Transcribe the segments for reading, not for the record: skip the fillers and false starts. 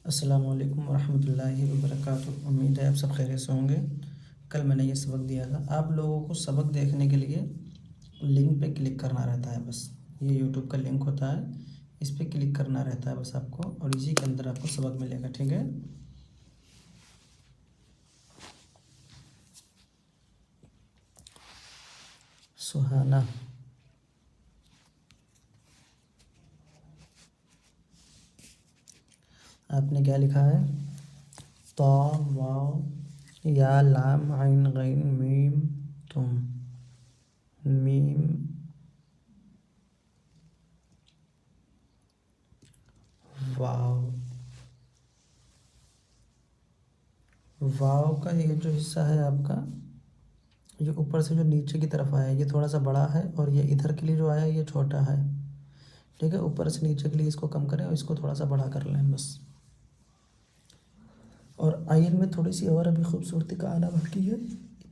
अस्सलामु अलैकुम वरहमतुल्लाहि वबरकातुहू। उम्मीद है आप सब खैरियत से होंगे। कल मैंने ये सबक दिया था, आप लोगों को सबक देखने के लिए लिंक पे क्लिक करना रहता है। बस ये यूट्यूब का लिंक होता है, इस पे क्लिक करना रहता है बस आपको, और इसी के अंदर आपको सबक मिलेगा। ठीक है। सुहाना, आपने क्या लिखा है? तो वाव या लाम आइन गैन मीम तुम मीम वाव। वाव का ये जो हिस्सा है आपका, ये ऊपर से जो नीचे की तरफ आया है ये थोड़ा सा बड़ा है, और ये इधर के लिए जो आया है ये छोटा है। ठीक है, ऊपर से नीचे के लिए इसको कम करें और इसको थोड़ा सा बड़ा कर लें बस। और आयन में थोड़ी सी और अभी खूबसूरती का आना बाकी है।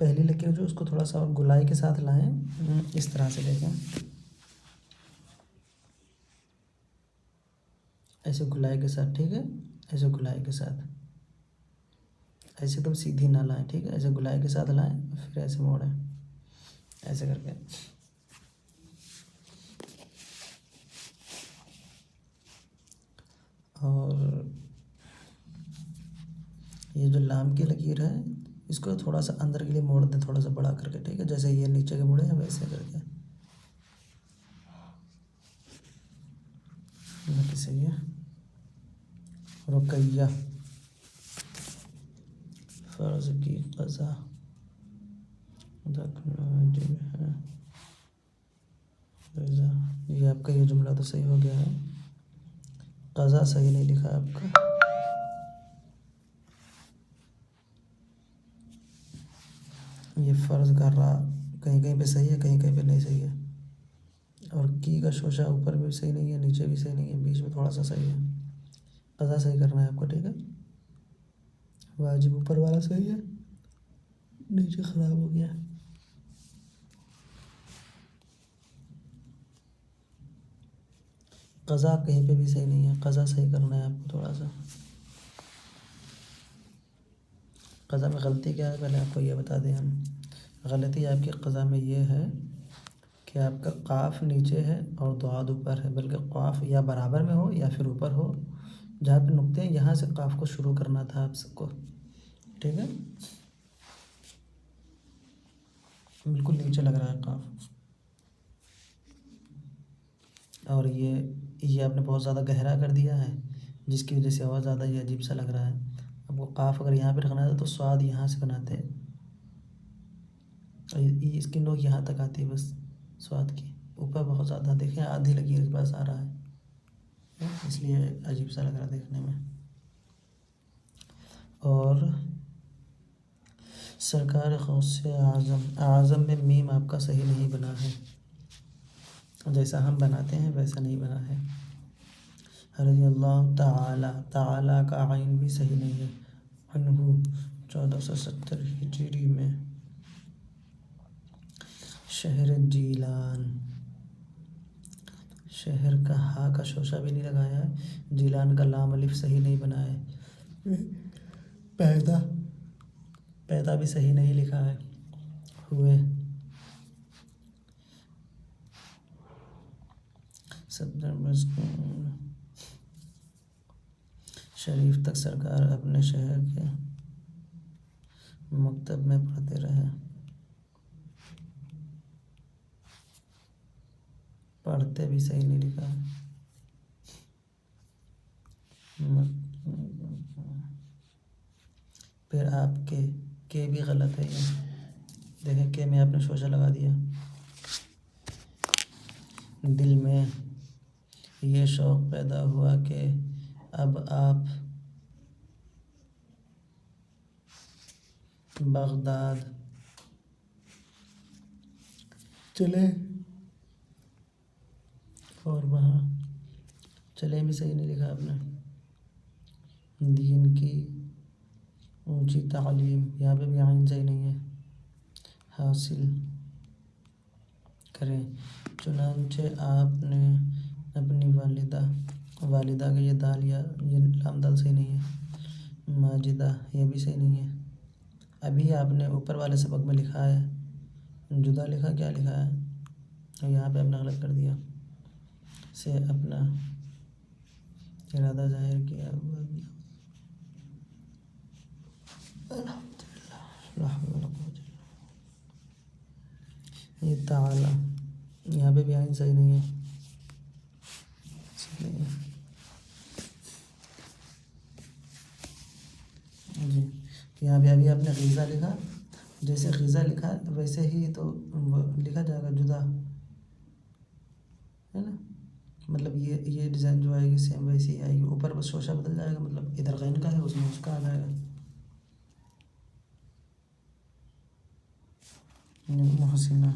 पहली लकीर जो उसको थोड़ा सा और गुलाई के साथ लाएं, इस तरह से देखें, ऐसे गुलाई के साथ। ठीक है, ऐसे गुलाई के साथ, ऐसे एकदम सीधी ना लाएं। ठीक है, ऐसे गुलाई के साथ लाएं, फिर ऐसे मोड़ें, ऐसे करके। और ये जो लाम की लकीर है इसको थोड़ा सा अंदर के लिए मोड़ दें, थोड़ा सा बड़ा करके। ठीक है, जैसे ये नीचे के मुड़े हैं वैसे करके। बाकी सही है। रुकैया, फ़र्ज़ की क़ज़ा वाजिब है क़ज़ा। ये आपका ये जुमला तो सही हो गया है, क़ज़ा सही नहीं लिखा है आपका। ये फ़र्ज़ कर रहा कहीं कहीं पे सही है, कहीं कहीं पे नहीं सही है। और की का शोशा ऊपर भी सही नहीं है, नीचे भी सही नहीं है, बीच में थोड़ा सा सही है। क़ज़ा सही करना है आपको। ठीक है, वाजिब ऊपर वाला सही है, नीचे ख़राब हो गया। क़ज़ा कहीं पे भी सही नहीं है, क़ज़ा सही करना है आपको थोड़ा सा। क़ज़ा में गलती क्या है पहले आपको ये बता दें हम। गलती आपकी क़ज़ा में ये है कि आपका क़ाफ़ नीचे है और दुआद ऊपर है, बल्कि क़ाफ़ या बराबर में हो या फिर ऊपर हो। जहाँ पे नुक्ते हैं यहाँ से क़ाफ़ को शुरू करना था आप सबको। ठीक है, बिल्कुल नीचे लग रहा है क़ाफ़। और ये आपने बहुत ज़्यादा गहरा कर दिया है, जिसकी वजह से और ज़्यादा ये अजीब सा लग रहा है। आपको क़ाफ़ अगर यहाँ पे रखना था तो स्वाद यहाँ से बनाते, और इसकी नोक यहाँ तक आती है बस स्वाद की। ऊपर बहुत ज़्यादा देखें, आधी लकीर के पास आ रहा है, इसलिए अजीब सा लग रहा है देखने में। और सरकार गौसे आज़म, आज़म में मीम आपका सही नहीं बना है, जैसा हम बनाते हैं वैसा नहीं बना है। रज़ियल्लाहु ताला, ताला का आइन भी सही नहीं है। अन्हु 1470 हिजरी में। शहर जीलान, शहर का हा का शोशा भी नहीं लगाया है, जीलान का लाम अलिफ सही नहीं बना है। पैदा, पैदा भी सही नहीं लिखा है। हुए, सदर मज़कूर, शरीफ तक सरकार अपने शहर के मकतब में पढ़ते रहे। पढ़ते भी सही नहीं लिखा है। फिर आपके के भी गलत है, ये देखें, के में आपने शोशा लगा दिया। दिल में ये शौक़ पैदा हुआ कि अब आप बगदाद चले, और वहाँ चले भी सही नहीं लिखा आपने। दीन की ऊंची तालीम, यहाँ पे भी आइन सही नहीं है। हासिल करें, चुनांचे आपने अपनी वालिदा वालिदा का ये दाल या ये लाम दाल सही नहीं है। माजिदा ये भी सही नहीं है। अभी आपने ऊपर वाले सबक में लिखा है जुदा, लिखा क्या लिखा है, और यहाँ पे आपने गलत कर दिया। से अपना इरादा जाहिर किया हुआ भी। ये ताला यहाँ पे भी आइन सही नहीं है, इसलिए जी यहाँ पे अभी आपने ग़िज़ा लिखा, जैसे ग़िज़ा लिखा वैसे ही तो लिखा जाएगा जुदा, है ना। मतलब ये डिज़ाइन जो आएगी सेम वैसी ही आएगी, ऊपर बस शोशा बदल जाएगा, मतलब इधर गैन का है उसमें उसका आ जाएगा। मोहसिना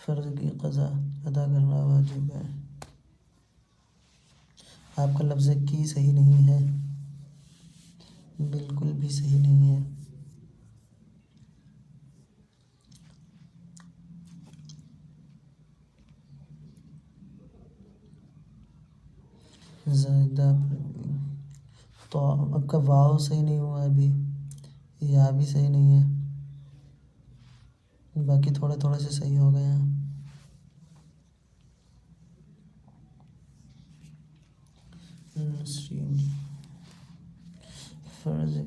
फ़र्ज़ की क़ज़ा अदा करना वाजिब है। आपका लफ्ज़ की सही नहीं है, बिल्कुल भी सही नहीं है। ज़ायदा तो आपका वाव सही नहीं हुआ अभी, या भी सही नहीं है, बाकी थोड़े थोड़े से सही हो गए हैं। फ़र्ज़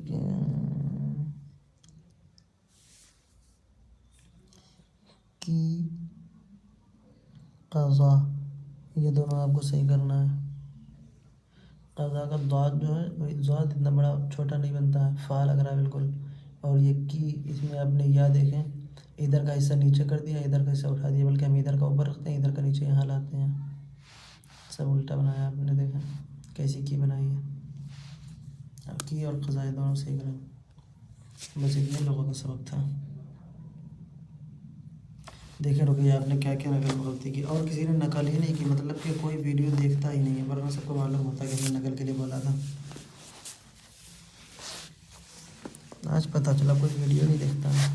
की क़ज़ा ये दोनों आपको सही करना है। क़ज़ा का दाद जो है दाद इतना बड़ा छोटा नहीं बनता है, फ़ा लग रहा है बिल्कुल। और ये की इसमें आपने या देखें, इधर का हिस्सा नीचे कर दिया, इधर का हिस्सा उठा दिया, बल्कि हम इधर का ऊपर रखते हैं, इधर का नीचे यहाँ लाते हैं। सब उल्टा बनाया आपने, देखा कैसी की बनाई है। अब की और क़ज़ा दोनों सही करें, बस इतने लोगों का सबक था। देखें रुकिए आपने क्या क्या नकल में गलती की, और किसी ने नकल ही नहीं की, मतलब कि कोई वीडियो देखता ही नहीं है, वरना सबको मालूम होता कि हमने नकल के लिए बोला था। आज पता चला कोई वीडियो नहीं देखता है।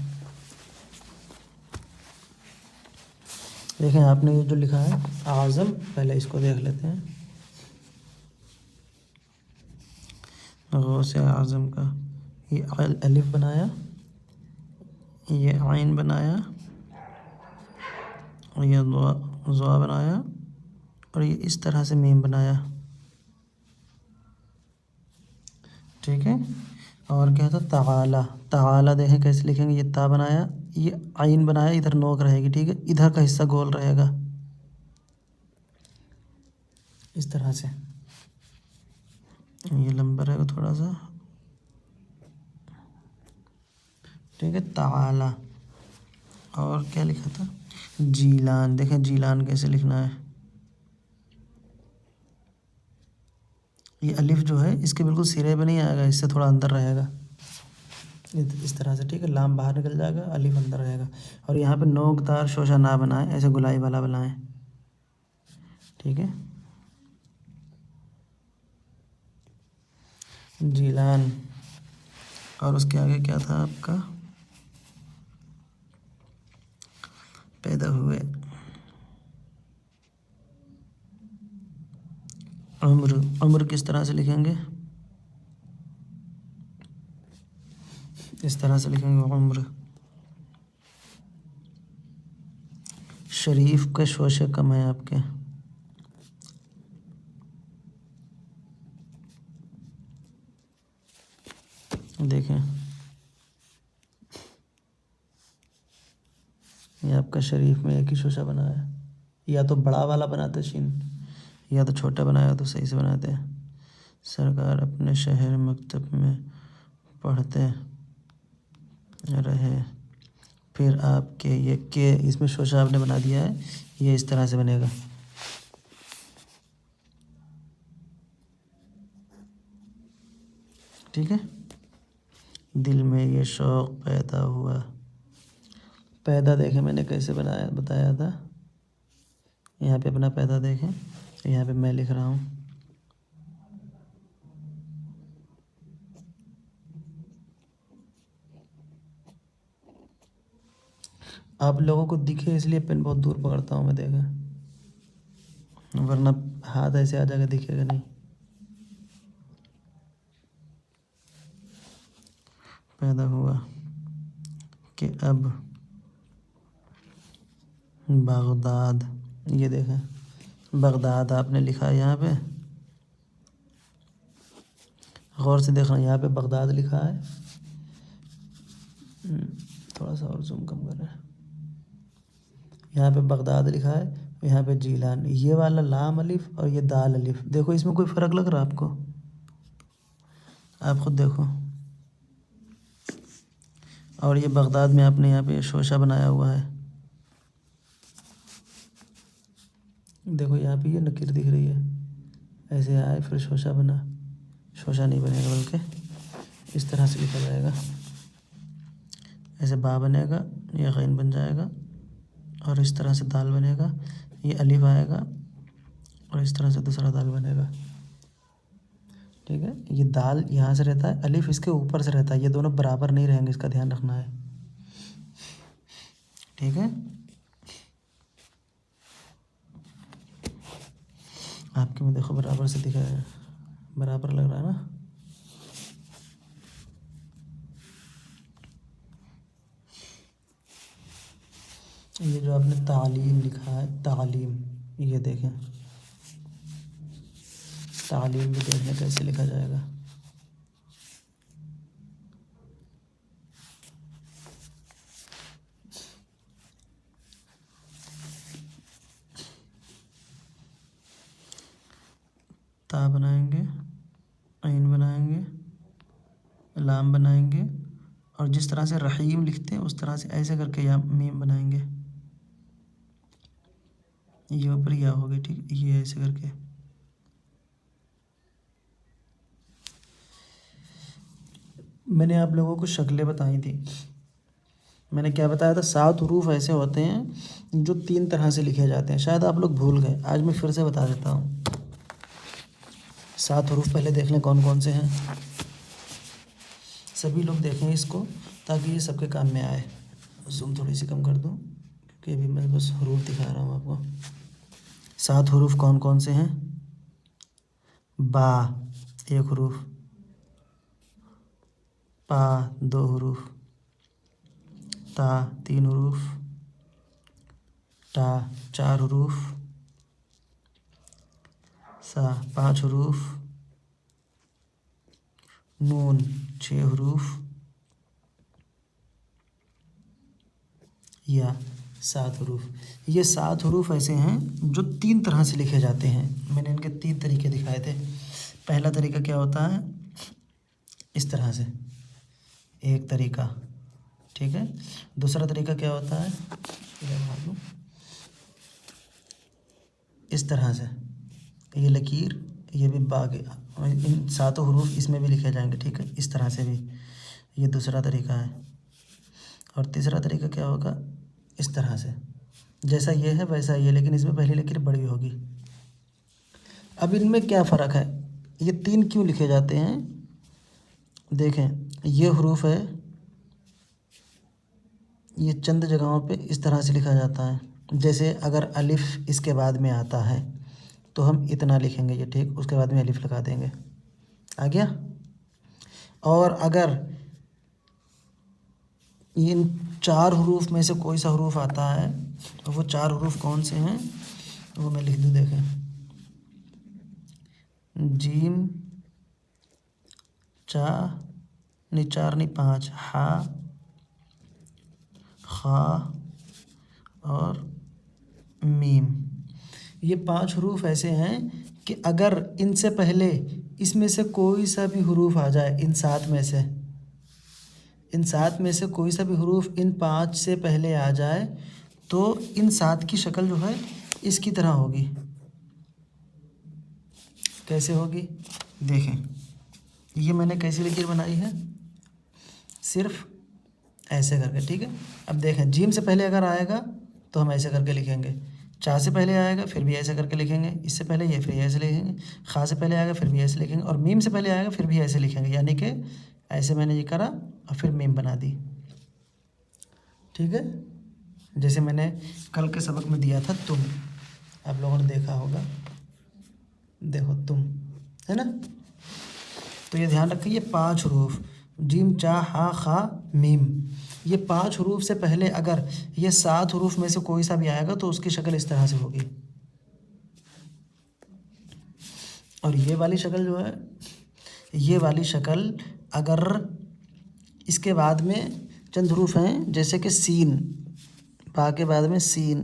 देखें आपने ये जो लिखा है आज़म, पहले इसको देख लेते हैं। गौसे आज़म का ये अलिफ बनाया, ये आइन बनाया, और ये ज़ा बनाया, और ये इस तरह से मीम बनाया, ठीक है। और क्या था ताला, ताला देखें कैसे लिखेंगे, ये ता बनाया, ये आइन बनाया, इधर नोक रहेगी, ठीक है, इधर का हिस्सा गोल रहेगा इस तरह से, ये लंबा रहेगा थोड़ा सा, ठीक है। ताला और क्या लिखा था जीलान, देखें जीलान कैसे लिखना है, ये अलिफ जो है इसके बिल्कुल सिरे पे नहीं आएगा, इससे थोड़ा अंदर रहेगा इस तरह से, ठीक है। लाम बाहर निकल जाएगा, अलिफ अंदर रहेगा। और यहाँ पे नोकदार शोशा ना बनाएं, ऐसे गुलाई वाला बनाएं, ठीक है। जीलान, और उसके आगे क्या था आपका, पैदा हुए, उम्र, उम्र किस तरह से लिखेंगे, इस तरह से लिखेंगे उम्र। शरीफ के शोशे कम है आपके, देखें ये आपका शरीफ में एक ही शोशा बना है, या तो बड़ा वाला बनाते शीन, या तो छोटा बनाया तो सही से बनाते हैं। सरकार अपने शहर मकतब में पढ़ते रहे, फिर आपके ये के इसमें शोशा आपने बना दिया है, ये इस तरह से बनेगा, ठीक है। दिल में ये शौक़ पैदा हुआ, पैदा देखें मैंने कैसे बनाया बताया था, यहाँ पे अपना पैदा देखें, यहाँ पे मैं लिख रहा हूँ, आप लोगों को दिखे इसलिए पेन बहुत दूर पकड़ता हूँ मैं, देखा, वरना हाथ ऐसे आ जाएगा दिखेगा नहीं। पैदा हुआ कि अब बगदाद, ये देखें बगदाद आपने लिखा है यहाँ पे, गौर से देखना, यहाँ पे बगदाद लिखा है। थोड़ा सा और जूम कम कर रहे हैं। यहाँ पे बगदाद लिखा है, यहाँ पे जीलान। ये वाला लाम अलिफ और ये दाल अलिफ, देखो इसमें कोई फ़र्क लग रहा है आपको? आप खुद देखो। और ये बगदाद में आपने यहाँ पे शोशा बनाया हुआ है, देखो यहाँ पे ये नकीर दिख रही है, ऐसे आए फिर शोशा बना। शोशा नहीं बनेगा, बल्कि इस तरह से लिखा जाएगा, ऐसे बा बनेगा, ये गैन बन जाएगा, और इस तरह से दाल बनेगा, ये अलिफ आएगा, और इस तरह से दूसरा दाल बनेगा। ठीक है, ये दाल यहाँ से रहता है, अलिफ इसके ऊपर से रहता है, ये दोनों बराबर नहीं रहेंगे, इसका ध्यान रखना है। ठीक है, आपके में देखो बराबर से दिखा है, बराबर लग रहा है ना। ये जो आपने तालीम लिखा है, तालीम, ये देखें, तालीम भी देखने कैसे लिखा जाएगा। ता बनाएंगे, ऐन बनाएंगे, लाम बनाएंगे, और जिस तरह से रहीम लिखते हैं उस तरह से ऐसे करके या मीम बनाएंगे, ये ऊपर या होगी। ठीक, ये ऐसे करके। मैंने आप लोगों को शक्लें बताई थी, मैंने क्या बताया था? 7 हरूफ ऐसे होते हैं जो 3 तरह से लिखे जाते हैं, शायद आप लोग भूल गए, आज मैं फिर से बता देता हूँ। 7 हरूफ पहले देख लें कौन कौन से हैं, सभी लोग देखें इसको ताकि ये सबके काम में आए। जूम थोड़ी सी कम कर दूँ क्योंकि अभी मैं बस हरूफ दिखा रहा हूँ आपको। 7 हरूफ कौन कौन से हैं? बा 1 हरूफ, पा 2 हरूफ, ता 3 हरूफ, टा 4 हरूफ, सा 5 हरूफ, नून 6 हरूफ, या 7 हरूफ। ये 7 हरूफ ऐसे हैं जो 3 तरह से लिखे जाते हैं। मैंने इनके 3 तरीके दिखाए थे। पहला तरीका क्या होता है? इस तरह से, एक तरीका। ठीक है, दूसरा तरीका क्या होता है? इस तरह से, ये लकीर, ये भी बाग, इन 7 हरूफ इसमें भी लिखे जाएंगे। ठीक है, इस तरह से भी, ये दूसरा तरीका है। और तीसरा तरीका क्या होगा? इस तरह से, जैसा ये है वैसा ये, लेकिन इसमें पहली लकीर बड़ी होगी। अब इनमें क्या फ़र्क है? ये 3 क्यों लिखे जाते हैं? देखें, ये हरूफ है, ये चंद जगहों पे इस तरह से लिखा जाता है। जैसे अगर अलिफ़ इसके बाद में आता है तो हम इतना लिखेंगे, ये ठीक, उसके बाद में अलिफ़ लगा देंगे, आ गया। और अगर इन 4 हरूफ में से कोई सा हरूफ आता है तो वो 4 हरूफ कौन से हैं वो मैं लिख दूँ, देखें, जीम, चा, नहीं 4 नहीं 5, हा, खा और मीम। ये 5 हरूफ ऐसे हैं कि अगर इनसे पहले इसमें से कोई सा भी हरूफ आ जाए, इन 7 में से, इन 7 में से कोई सा भी हरूफ इन 5 से पहले आ जाए तो इन 7 की शक्ल जो है इसकी तरह होगी। कैसे होगी? देखें, ये मैंने कैसी लकीर बनाई है, सिर्फ ऐसे करके। ठीक है, अब देखें, जीम से पहले अगर आएगा तो हम ऐसे करके लिखेंगे, चा से पहले आएगा फिर भी ऐसे करके लिखेंगे, इससे पहले ये फिर ऐसे लिखेंगे, खा से पहले आएगा फिर भी ऐसे लिखेंगे, और मीम से पहले आएगा फिर भी ऐसे लिखेंगे। यानी कि ऐसे मैंने ये करा और फिर मीम बना दी। ठीक है, जैसे मैंने कल के सबक में दिया था तुम, आप लोगों ने देखा होगा, देखो तुम, है ना। तो ये ध्यान रखिए, ये 5 हरूफ जीम चा हा खा मीम, ये 5 हरूफ से पहले अगर ये 7 हरूफ में से कोई सा भी आएगा तो उसकी शक्ल इस तरह से होगी। और ये वाली शक्ल जो है, ये वाली शक्ल अगर इसके बाद में चंद हरूफ हैं, जैसे कि सीन, बा के बाद में सीन,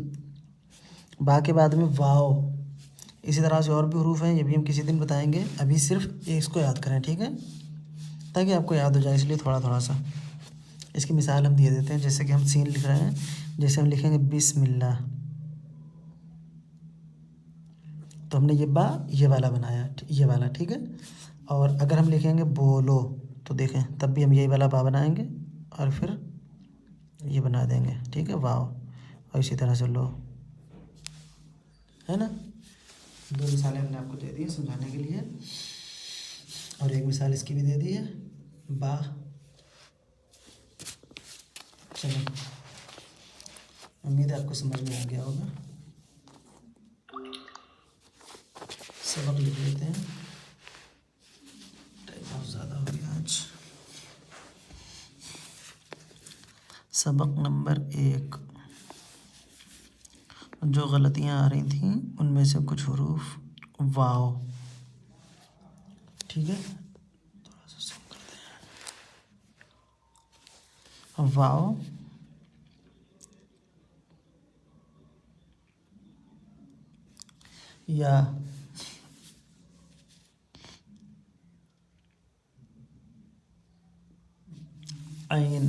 बा के बाद में वाव, इसी तरह से और भी हरूफ हैं, ये भी हम किसी दिन बताएंगे। अभी सिर्फ ये इसको याद करें, ठीक है, ताकि आपको याद हो जाए, इसलिए थोड़ा थोड़ा सा इसकी मिसाल हम दे देते हैं। जैसे कि हम सीन लिख रहे हैं, जैसे हम लिखेंगे बिस्मिल्लाह, तो हमने ये वाला बनाया, ये वाला, ठीक है। और अगर हम लिखेंगे बोलो, तो देखें तब भी हम यही वाला बा बनाएंगे और फिर ये बना देंगे, ठीक है, वाव। और इसी तरह से लो, है ना। 2 मिसालें हमने आपको दे दी समझाने के लिए, और एक मिसाल इसकी भी दे दी है, बा। चलो, उम्मीद है आपको समझ में आ गया होगा। सबक लिख लेते हैं, टाइम बहुत ज़्यादा हो गया आज। सबक नंबर 1, जो गलतियां आ रही थी उनमें से कुछ हरूफ वाव, ठीक है, थोड़ा सा सम करते हैं, वाव, या आइन,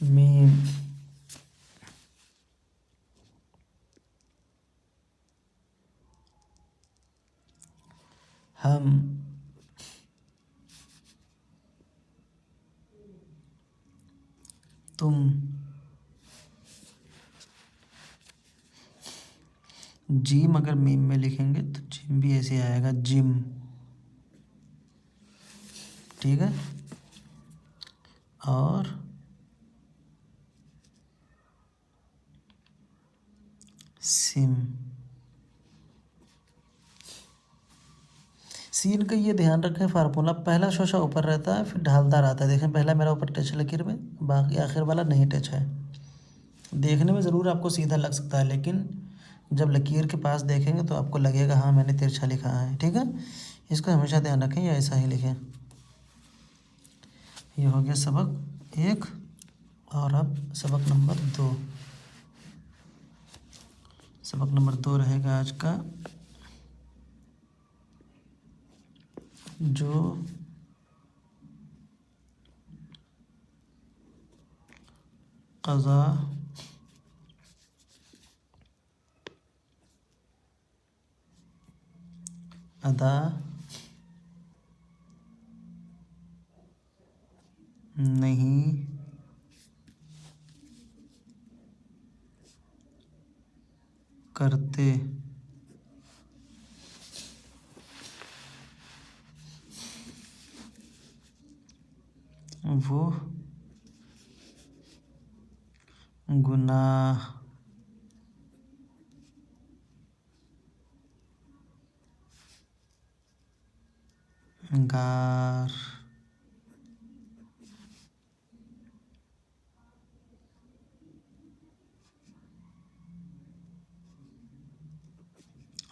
मीम, हम, तुम, जीम अगर मीम में लिखेंगे तो जिम भी ऐसे आएगा, जिम, ठीक है। और सिम, सीन का ये ध्यान रखें, फार्मूला पहला शोशा ऊपर रहता है, फिर ढालदार आता है। देखें पहला मेरा ऊपर टच है लकीर में, बाकी आखिर वाला नहीं टच है। देखने में ज़रूर आपको सीधा लग सकता है, लेकिन जब लकीर के पास देखेंगे तो आपको लगेगा हाँ मैंने तिरछा लिखा है, ठीक है। इसको हमेशा ध्यान रखें या ऐसा ही लिखें। ये हो गया सबक 1, और अब सबक नंबर 2। सबक नंबर 2 रहेगा आज का, जो क़ज़ा अदा नहीं करते, वो गुनाह गार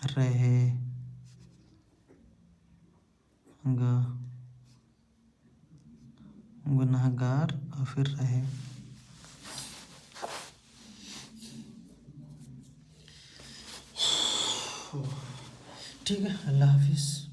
रहेगा, गुनहगार और फिर रहे। ठीक है, अल्लाह हाफिज़।